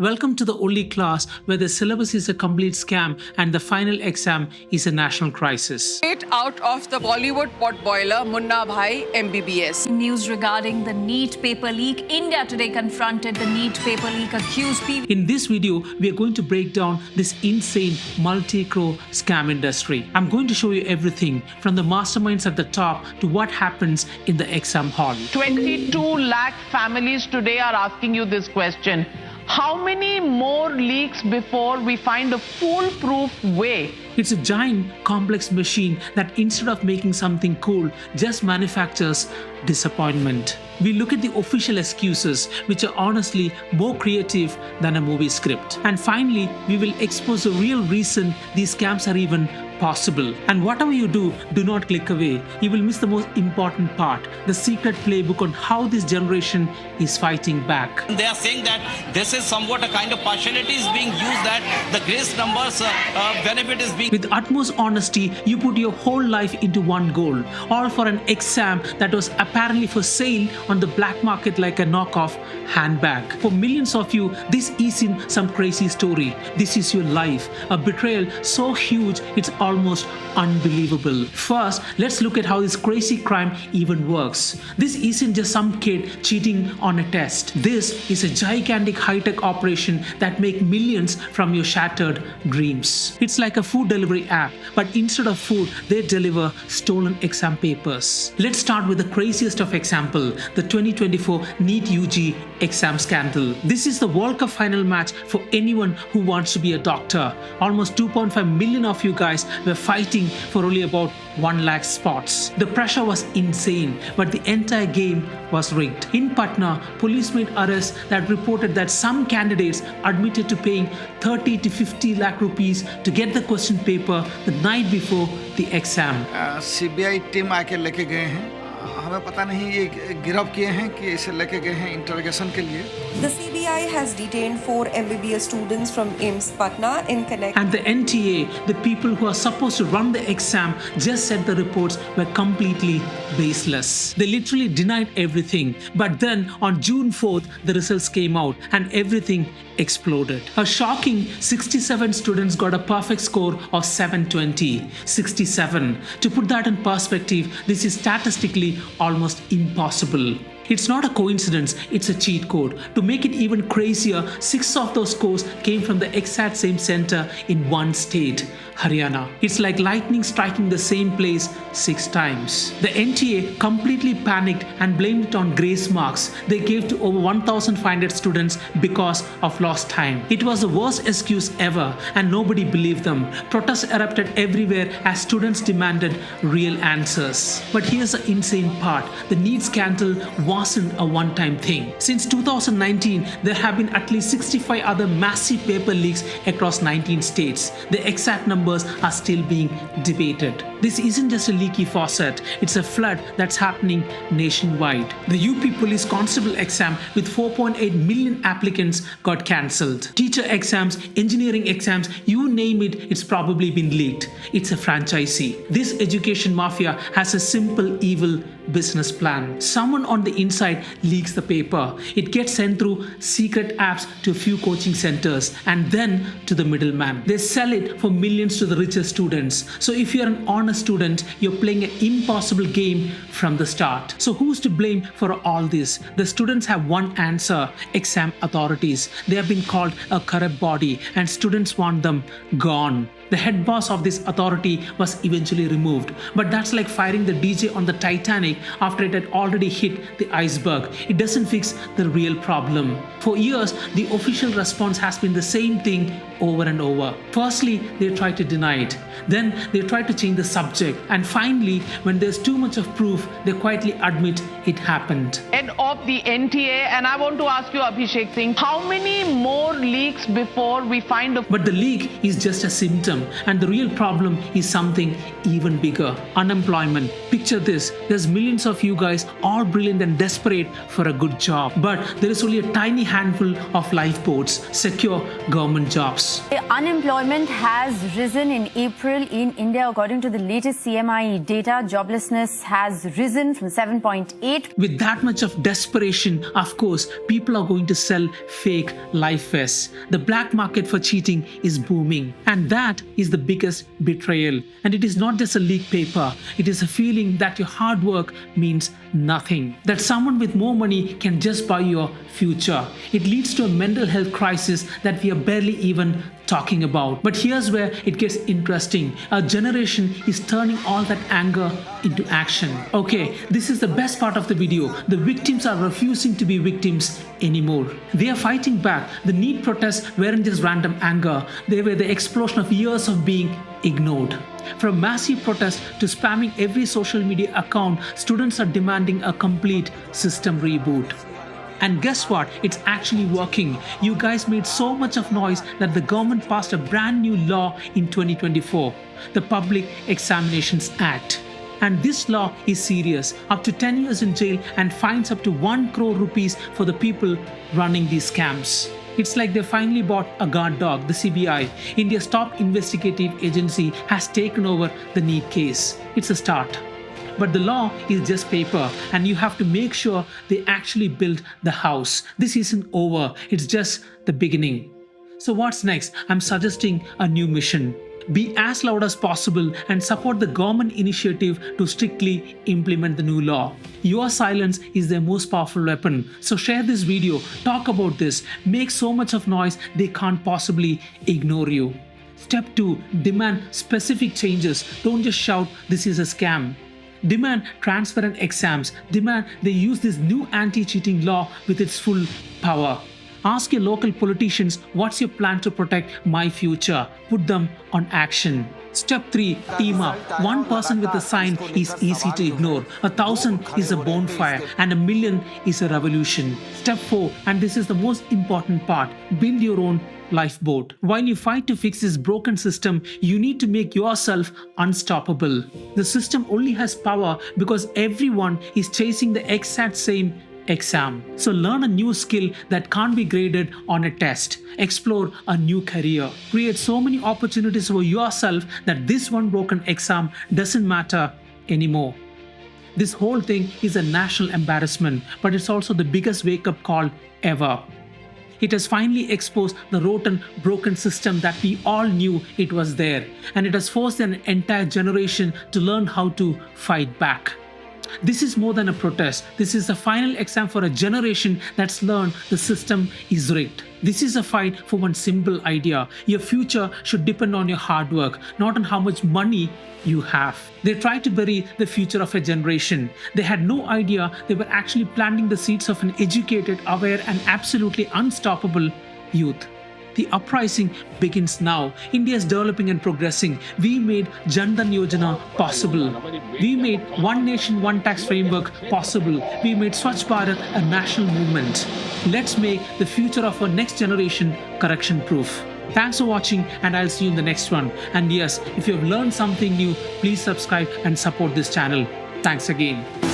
Welcome to the only class where the syllabus is a complete scam and the final exam is a national crisis. Straight out of the Bollywood potboiler, Munna Bhai MBBS. News regarding the NEET paper leak. India today confronted the NEET paper leak accused In this video, we are going to break down this insane multi-crore scam industry. I'm going to show you everything from the masterminds at the top to what happens in the exam hall. 22 lakh families today are asking you this question. How many more leaks before we find a foolproof way? It's a giant, complex machine that instead of making something cool, just manufactures disappointment. We look at the official excuses, which are honestly more creative than a movie script. And finally, we will expose the real reason these scams are even possible. And whatever you do not click away. You will miss the most important part, the secret playbook on how this generation is fighting back. They are saying that this is somewhat a kind of partiality is being used, that the grace numbers benefit is being... With utmost honesty, you put your whole life into one goal, all for an exam that was apparently for sale on the black market like a knockoff handbag. For millions of you, this isn't some crazy story. This is your life, a betrayal so huge it's almost unbelievable. First, let's look at how this crazy crime even works. This isn't just some kid cheating on a test. This is a gigantic high-tech operation that makes millions from your shattered dreams. It's like a food delivery app, but instead of food, they deliver stolen exam papers. Let's start with the craziest of example, the 2024 NEET UG exam scandal. This is the World Cup final match for anyone who wants to be a doctor. Almost 2.5 million of you guys were fighting for only about 1 lakh spots. The pressure was insane, but the entire game was rigged. In Patna, police made arrests that reported that some candidates admitted to paying 30 to 50 lakh rupees to get the question paper the night before the exam. CBI team आके लेके गए हैं. हमें पता नहीं ये गिरफ्त किए हैं कि इसे लेके गए हैं इंटरोगेशन के लिए. The CBI has detained 4 MBBS students from AIIMS Patna in connection. And the NTA, the people who are supposed to run the exam, just said the reports were completely baseless. They literally denied everything. But then on June 4th, the results came out and everything exploded. A shocking 67 students got a perfect score of 720. 67. To put that in perspective, this is statistically almost impossible. It's not a coincidence, it's a cheat code. To make it even crazier, 6 of those scores came from the exact same center in one state, Haryana. It's like lightning striking the same place 6 times. The NTA completely panicked and blamed it on grace marks they gave to over 1,500 students because of lost time. It was the worst excuse ever and nobody believed them. Protests erupted everywhere as students demanded real answers. But here's the insane part. The NEET scandal wasn't a one-time thing. Since 2019, there have been at least 65 other massive paper leaks across 19 states. The exact numbers are still being debated. This isn't just a leaky faucet, it's a flood that's happening nationwide. The UP Police Constable exam with 4.8 million applicants got cancelled. Teacher exams, engineering exams, you name it, it's probably been leaked. It's a franchisee. This education mafia has a simple evil business plan. Someone on the inside leaks the paper. It gets sent through secret apps to a few coaching centers and then to the middleman. They sell it for millions to the richest students. So if you're an honest student, you're playing an impossible game from the start. So who's to blame for all this? The students have one answer: exam authorities. They have been called a corrupt body and students want them gone. The head boss of this authority was eventually removed. But that's like firing the DJ on the Titanic after it had already hit the iceberg. It doesn't fix the real problem. For years, the official response has been the same thing over and over. Firstly, they try to deny it. Then they try to change the subject. And finally, when there's too much of proof, they quietly admit it happened. Head of the NTA, and I want to ask you, Abhishek Singh, how many more leaks leaks before we find a But the leak is just a symptom, and the real problem is something even bigger: unemployment. Picture this: there's millions of you guys, all brilliant and desperate for a good job, but there is only a tiny handful of lifeboats, secure government jobs. The unemployment has risen in April in India. According to the latest CMI data, joblessness has risen from 7.8. With that much of desperation, of course, people are going to sell fake life vests. The black market for cheating is booming, and that is the biggest betrayal. And it is not just a leak paper, it is a feeling that your hard work means nothing, that someone with more money can just buy your future. It leads to a mental health crisis that we are barely even talking about. But here's where it gets interesting. Our generation is turning all that anger into action. Okay, this is the best part of the video. The victims are refusing to be victims anymore. They are fighting back. The NEET protests weren't just random anger, they were the explosion of years of being ignored. From massive protests to spamming every social media account, students are demanding a complete system reboot. And guess what? It's actually working. You guys made so much of noise that the government passed a brand new law in 2024, the Public Examinations Act. And this law is serious: up to 10 years in jail and fines up to 1 crore rupees for the people running these scams. It's like they finally bought a guard dog. The CBI, India's top investigative agency, has taken over the NEET case. It's a start. But the law is just paper, and you have to make sure they actually build the house. This isn't over, it's just the beginning. So what's next? I'm suggesting a new mission. Be as loud as possible and support the government initiative to strictly implement the new law. Your silence is their most powerful weapon. So share this video, talk about this, make so much of noise they can't possibly ignore you. Step 2, demand specific changes. Don't just shout, "This is a scam." Demand transparent exams. Demand they use this new anti-cheating law with its full power. Ask your local politicians, what's your plan to protect my future? Put them on action. Step 3, team up. One person with a sign is easy to ignore. 1,000 is a bonfire, and 1,000,000 is a revolution. Step 4, and this is the most important part, build your own lifeboat. While you fight to fix this broken system, you need to make yourself unstoppable. The system only has power because everyone is chasing the exact same exam. So learn a new skill that can't be graded on a test. Explore a new career. Create so many opportunities for yourself that this one broken exam doesn't matter anymore. This whole thing is a national embarrassment, but it's also the biggest wake-up call ever. It has finally exposed the rotten, broken system that we all knew it was there, and it has forced an entire generation to learn how to fight back. This is more than a protest. This is the final exam for a generation that's learned the system is rigged. This is a fight for one simple idea. Your future should depend on your hard work, not on how much money you have. They tried to bury the future of a generation. They had no idea they were actually planting the seeds of an educated, aware, and absolutely unstoppable youth. The uprising begins now. India is developing and progressing. We made Jan Dhan Yojana possible. We made One Nation, One Tax framework possible. We made Swachh Bharat a national movement. Let's make the future of our next generation correction-proof. Thanks for watching, and I'll see you in the next one. And yes, if you have learned something new, please subscribe and support this channel. Thanks again.